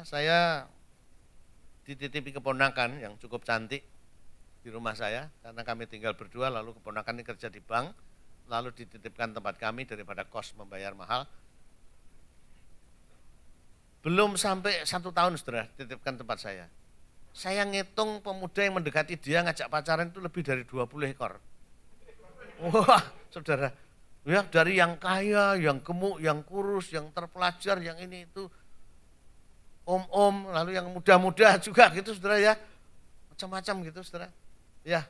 saya dititipi keponakan yang cukup cantik di rumah saya, karena kami tinggal berdua, lalu keponakan ini kerja di bank, lalu dititipkan tempat kami daripada kos membayar mahal. Belum sampai 1 tahun sudah dititipkan tempat saya. Saya ngitung pemuda yang mendekati dia ngajak pacaran itu lebih dari 20 ekor. Wah, saudara, ya dari yang kaya, yang gemuk, yang kurus, yang terpelajar, yang ini itu om-om, lalu yang muda-muda juga gitu saudara ya, macam-macam gitu saudara. Ya,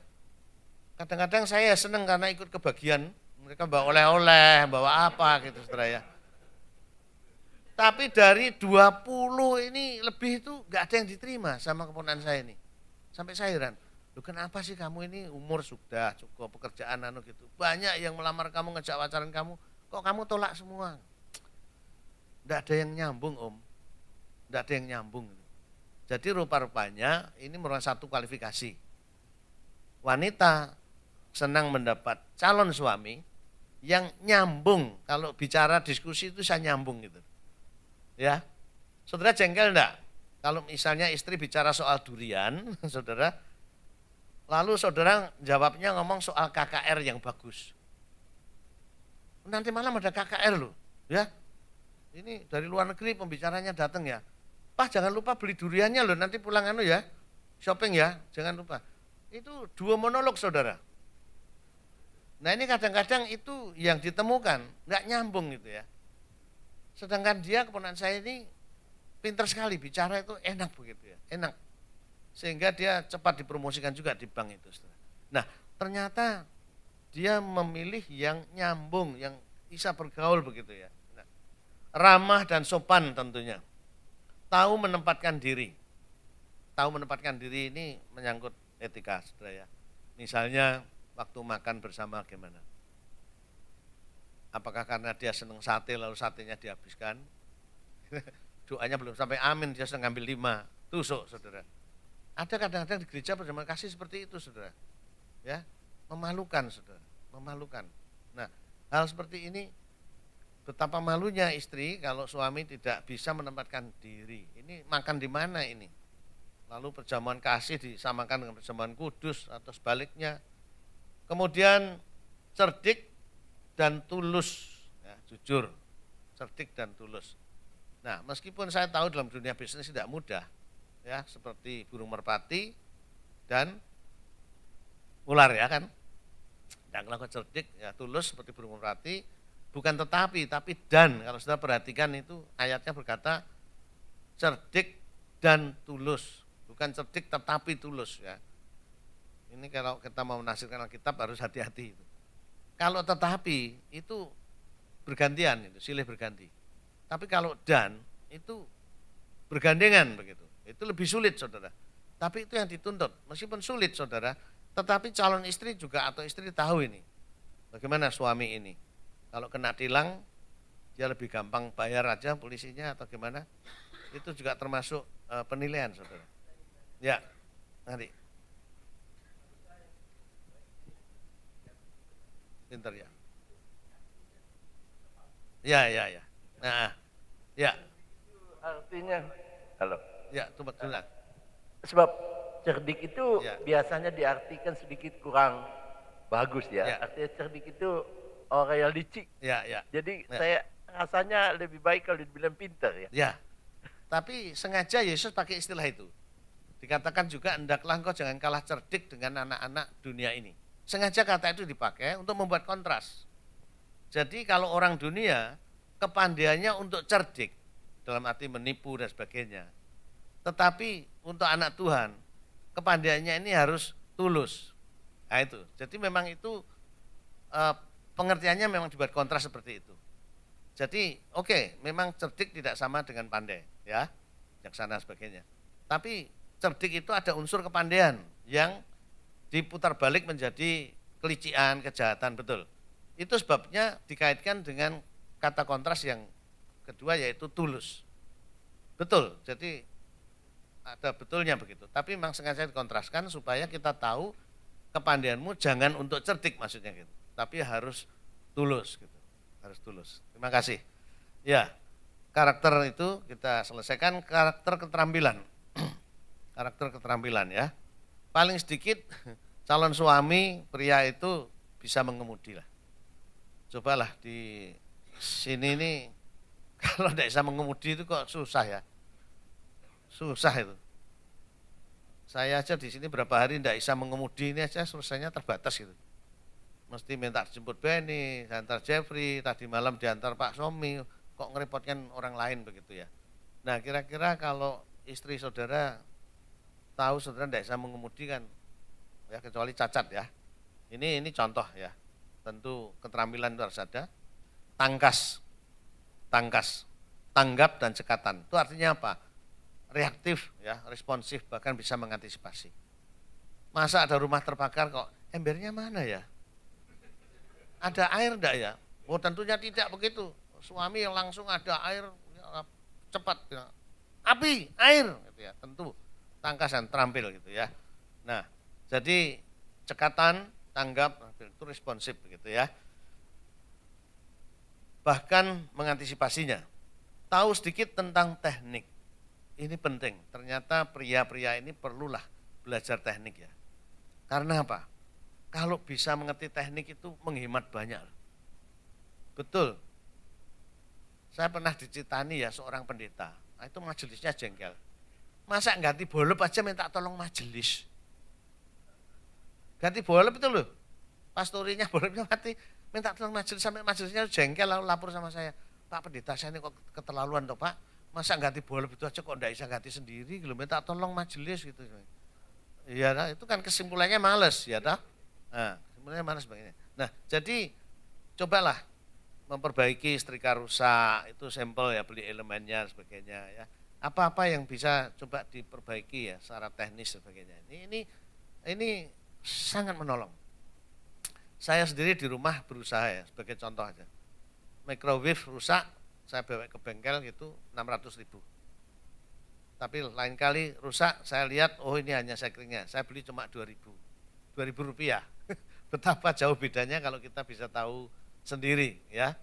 kadang-kadang saya senang karena ikut kebagian, mereka bawa oleh-oleh, bawa apa gitu saudara ya. Tapi dari 20 ini lebih itu nggak ada yang diterima sama keponakan saya ini. Sampai saya heran, loh kenapa sih kamu ini umur sudah cukup, pekerjaan anu gitu. Banyak yang melamar kamu, ngejak pacaran kamu, kok kamu tolak semua? Nggak ada yang nyambung om, nggak ada yang nyambung. Jadi rupa-rupanya ini merupakan satu kualifikasi. Wanita senang mendapat calon suami yang nyambung, kalau bicara diskusi itu saya nyambung gitu. Ya, saudara jengkel enggak? Kalau misalnya istri bicara soal durian, saudara, lalu saudara jawabnya ngomong soal KKR yang bagus. Nanti malam ada KKR loh, ya. Ini dari luar negeri pembicaranya datang ya. Pak jangan lupa beli duriannya loh, nanti pulang anu ya, shopping ya, jangan lupa. Itu 2 monolog saudara. Nah ini kadang-kadang itu yang ditemukan, nggak nyambung gitu ya. Sedangkan dia keponakan saya ini pintar sekali, bicara itu enak begitu ya, enak. Sehingga dia cepat dipromosikan juga di bank itu. Nah ternyata dia memilih yang nyambung, yang bisa bergaul begitu ya. Nah, ramah dan sopan tentunya. Tahu menempatkan diri. Tahu menempatkan diri ini menyangkut etika saudara ya. Misalnya waktu makan bersama gimana? Apakah karena dia senang sate lalu satenya dihabiskan? Doanya belum sampai amin, dia sudah ngambil 5, tusuk saudara. Ada kadang-kadang di gereja berterima kasih seperti itu saudara. Ya, memalukan saudara, memalukan. Nah, hal seperti ini betapa malunya istri kalau suami tidak bisa menempatkan diri. Ini makan di mana ini? Lalu perjamuan kasih disamakan dengan perjamuan kudus atau sebaliknya. Kemudian cerdik dan tulus, ya, jujur, cerdik dan tulus. Nah, meskipun saya tahu dalam dunia bisnis tidak mudah, ya, seperti burung merpati dan ular ya kan. Dan kalau cerdik, ya tulus seperti burung merpati, bukan tetapi, tapi dan. Kalau sudah perhatikan itu ayatnya berkata cerdik dan tulus, bukan cerdik tetapi tulus ya. Ini kalau kita mau menafsirkan Alkitab harus hati-hati itu. Kalau tetapi itu bergantian, itu silih berganti. Tapi kalau dan itu bergandengan begitu. Itu lebih sulit saudara. Tapi itu yang dituntut. Meskipun sulit saudara, tetapi calon istri juga atau istri tahu ini. Bagaimana suami ini. Kalau kena tilang, dia lebih gampang bayar aja polisinya atau gimana. Itu juga termasuk penilaian saudara. Ya, nanti. Pinter ya. Ya, ya, ya. Nah, ya. Artinya, halo. Ya, itu betul. Sebab cerdik itu Ya. biasanya diartikan sedikit kurang bagus ya. Ya. Artinya cerdik itu orang yang licik. Ya, ya. Jadi Ya. saya rasanya lebih baik kalau dibilang pintar ya. Ya. Tapi sengaja Yesus pakai istilah itu. Dikatakan juga hendaklah engkau jangan kalah cerdik dengan anak-anak dunia ini. Sengaja kata itu dipakai untuk membuat kontras. Jadi kalau orang dunia kepandaiannya untuk cerdik dalam arti menipu dan sebagainya. Tetapi untuk anak Tuhan kepandaiannya ini harus tulus. Nah itu. Jadi memang itu pengertiannya memang dibuat kontras seperti itu. Jadi oke, memang cerdik tidak sama dengan pandai ya, bijaksana sebagainya. Tapi cerdik itu ada unsur kepandaian yang diputar balik menjadi kelician, kejahatan, betul. Itu sebabnya dikaitkan dengan kata kontras yang kedua yaitu tulus. Betul, jadi ada betulnya begitu. Tapi memang sengaja dikontraskan supaya kita tahu kepandaianmu jangan untuk cerdik maksudnya gitu. Tapi harus tulus gitu. Harus tulus. Terima kasih. Ya, karakter itu kita selesaikan, karakter keterampilan. Karakter keterampilan ya. Paling sedikit calon suami pria itu bisa mengemudi lah. Cobalah di sini nih kalau tidak bisa mengemudi itu kok susah ya. Susah itu. Saya aja di sini berapa hari tidak bisa mengemudi ini aja selesainya terbatas gitu. Mesti minta jemput Benny, diantar Jeffrey, tadi malam diantar Pak Somi, kok ngerepotkan orang lain begitu ya. Nah kira-kira kalau istri saudara tahu saudara tidak bisa mengemudi kan, ya kecuali cacat ya. Ini contoh ya. Tentu keterampilan itu harus ada. Tangkas, tanggap dan cekatan. Itu artinya apa? Reaktif ya, responsif, bahkan bisa mengantisipasi. Masa ada rumah terbakar kok embernya mana ya? Ada air enggak ya? Oh tentunya tidak begitu. Suami yang langsung ada air cepat ya. Api, air gitu ya. Tentu tangkas dan terampil gitu ya. Nah, jadi cekatan, tanggap, itu responsif begitu ya. Bahkan mengantisipasinya. Tahu sedikit tentang teknik. Ini penting. Ternyata pria-pria ini perlulah belajar teknik ya. Karena apa? Kalau bisa mengerti teknik itu menghemat banyak. Betul. Saya pernah dicitani ya seorang pendeta. Nah, itu majelisnya jengkel. Masa ganti bolop aja minta tolong majelis. Ganti bolop itu loh. Pastorinya bolopnya mati. Minta tolong majelis sampai majelisnya jengkel lalu lapor sama saya. Pak pendeta saya ini kok keterlaluan toh Pak. Masa ganti bolop itu aja kok enggak bisa ganti sendiri. Minta tolong majelis gitu. Iya itu kan kesimpulannya males ya dah. Nah kesimpulannya males begini. Nah jadi cobalah memperbaiki setrika rusak. Itu sampel ya beli elemennya dan sebagainya ya. Apa-apa yang bisa coba diperbaiki ya secara teknis dan sebagainya. Ini sangat menolong. Saya sendiri di rumah berusaha ya sebagai contoh aja. Microwave rusak, saya bawa ke bengkel gitu 600.000. Tapi lain kali rusak, saya lihat oh ini hanya sekringnya, saya beli cuma 2.000 rupiah. Betapa jauh bedanya kalau kita bisa tahu sendiri ya.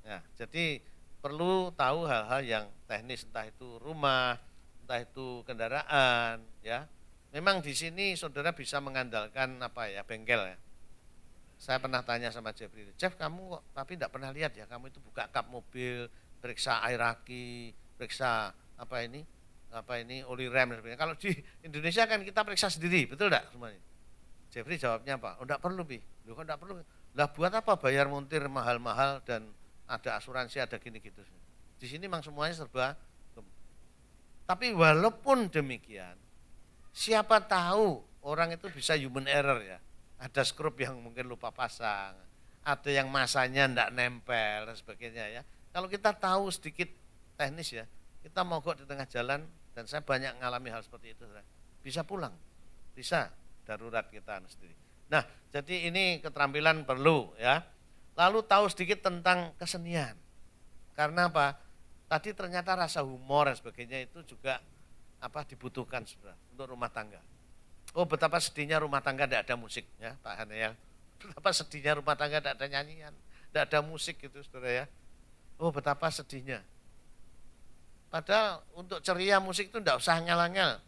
Nah, jadi perlu tahu hal-hal yang teknis, entah itu rumah, entah itu kendaraan, ya. Memang di sini saudara bisa mengandalkan apa ya bengkel ya. Saya pernah tanya sama Jeffrey, Jeff kamu kok tapi tidak pernah lihat ya, kamu itu buka kap mobil, periksa air aki, periksa apa ini oli rem dan sebagainya. Kalau di Indonesia kan kita periksa sendiri, betul enggak semuanya? Jeffrey jawabnya apa? Oh enggak perlu Bi, loh kok enggak perlu? Lah buat apa bayar montir mahal-mahal dan ada asuransi, ada gini gitu. Di sini memang semuanya serba. Tapi walaupun demikian, siapa tahu orang itu bisa human error ya. Ada skrup yang mungkin lupa pasang, ada yang masanya enggak nempel dan sebagainya ya. Kalau kita tahu sedikit teknis ya, kita mogok di tengah jalan dan saya banyak mengalami hal seperti itu. Bisa pulang, bisa darurat kita sendiri. Nah, jadi ini keterampilan perlu ya. Lalu tahu sedikit tentang kesenian. Karena apa? Tadi ternyata rasa humor dan sebagainya itu juga dibutuhkan sebenarnya untuk rumah tangga. Oh betapa sedihnya rumah tangga tidak ada musik ya Pak Hanel. Betapa sedihnya rumah tangga tidak ada nyanyian, tidak ada musik gitu saudara ya. Oh betapa sedihnya. Padahal untuk ceria musik itu tidak usah ngel-ngel.